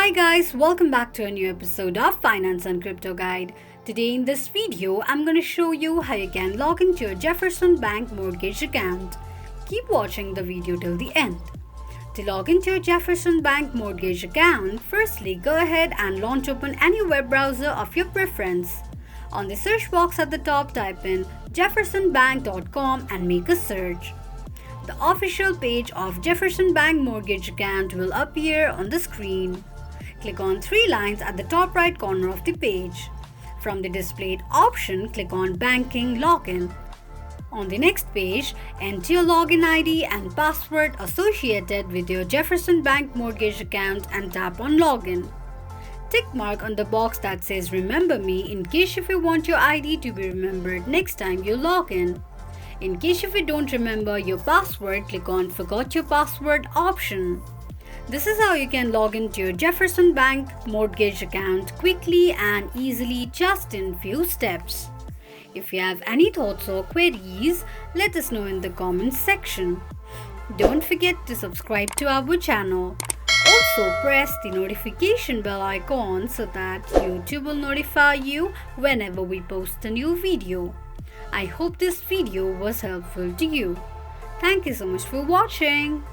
Hi guys, welcome back to a new episode of Finance and Crypto Guide. Today in this video, I'm going to show you how you can log into your Jefferson Bank Mortgage account. Keep watching the video till the end. To log into your Jefferson Bank Mortgage account, firstly go ahead and launch open any web browser of your preference. On the search box at the top, type in jeffersonbank.com and make a search. The official page of Jefferson Bank Mortgage account will appear on the screen. Click on three lines at the top right corner of the page. From the displayed option, click on Banking Login. On the next page, enter your login ID and password associated with your Jefferson Bank Mortgage account and tap on Login. Tick mark on the box that says Remember Me in case if you want your ID to be remembered next time you log in. In case if you don't remember your password, click on Forgot Your Password option. This is how you can log into your Jefferson Bank Mortgage account quickly and easily just in few steps. If you have any thoughts or queries, let us know in the comments section. Don't forget to subscribe to our channel. Also press the notification bell icon so that YouTube will notify you whenever we post a new video. I hope this video was helpful to you. Thank you so much for watching.